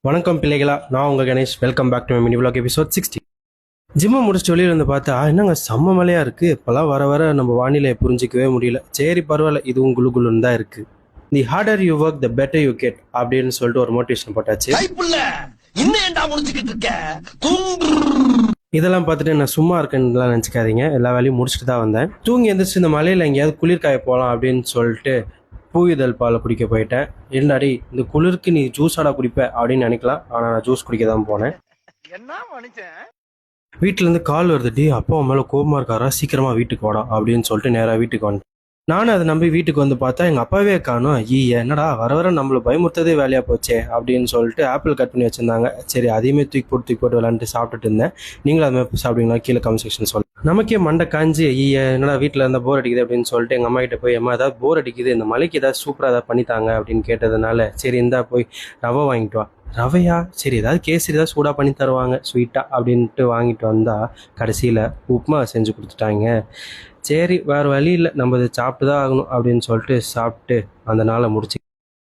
வணக்கம் பிள்ளைகளா, நான் உங்கள் Ganesh. Welcome back to my mini vlog episode 60. ஜிம்மை முடிச்சுட்டு வெளியில் வந்து பார்த்தா என்னங்க செம்ம மழையாக இருக்குது. இப்போல்லாம் வர வர நம்ம வானிலையை புரிஞ்சிக்கவே முடியல. சரி பரவாயில்ல, இதுவும் குளுகுலுன்னு தான் இருக்குது. The harder you work the better you get அப்படின்னு சொல்லிட்டு ஒரு மோட்டிவேஷன் போட்டாச்சு. இதெல்லாம் பார்த்துட்டு நான் சும்மா இருக்கேன்னுலாம் நினச்சிக்காதீங்க. எல்லா வேலையும் முடிச்சுட்டு தான் வந்தேன். தூங்கி எந்திரிச்சு இந்த மலையில் எங்கேயாவது குளிர்காய போகலாம் அப்படின்னு சொல்லிட்டு பூவிதழ் பாலை குடிக்க போயிட்டேன். என்னடாடி இந்த குளிருக்கு நீ ஜூஸாடா குடிப்ப அப்படின்னு நினைக்கலாம். ஆனால் நான் ஜூஸ் குடிக்க தான் போனேன். வீட்டிலேருந்து கால் வருது, டி அப்பா மேலே கோபமாக இருக்காரா, சீக்கிரமா வீட்டுக்கு வாடா அப்படின்னு சொல்லிட்டு நேராக வீட்டுக்கு வந்துட்டேன். நானும் அதை நம்பி வீட்டுக்கு வந்து பார்த்தா எங்கள் அப்பாவே காணும். என்னடா வர வர நம்மளை பயமுறுத்ததே வேலையாக போச்சே அப்படின்னு சொல்லிட்டு ஆப்பிள் கட் பண்ணி வச்சுருந்தாங்க. சரி அதையுமே தூக்கி போட்டு விளாண்டுட்டு சாப்பிட்டுட்டு இருந்தேன். நீங்களும் அது மாதிரி சாப்பிடுவீங்களா? கீழே கமெண்ட் செக்ஷன் சொல்லுங்கள். நமக்கே மண்டை காஞ்சி என்னடா வீட்டில் இருந்தால் போர் அடிக்குது அப்படின்னு சொல்லிட்டு எங்கள் அம்மா கிட்ட போய், அம்மா ஏதாவது போர் அடிக்குது, இந்த மலைக்கு ஏதாவது சூப்பராக ஏதாவது பண்ணித்தாங்க அப்படின்னு கேட்டதுனால சரி இந்தா போய் ரவை வாங்கிட்டு வா. ரவையா? சரி ஏதாவது கேசரி ஏதாவது சூடாக பண்ணி தருவாங்க ஸ்வீட்டாக அப்படின்ட்டு வாங்கிட்டு வந்தால் கடைசியில் உப்புமா செஞ்சு கொடுத்துட்டாங்க. சரி வேறு வழி இல்லை, நம்ம இதை சாப்பிட்டு தான் ஆகணும் அப்படின்னு சொல்லிட்டு சாப்பிட்டு அந்த நாளை முடிச்சு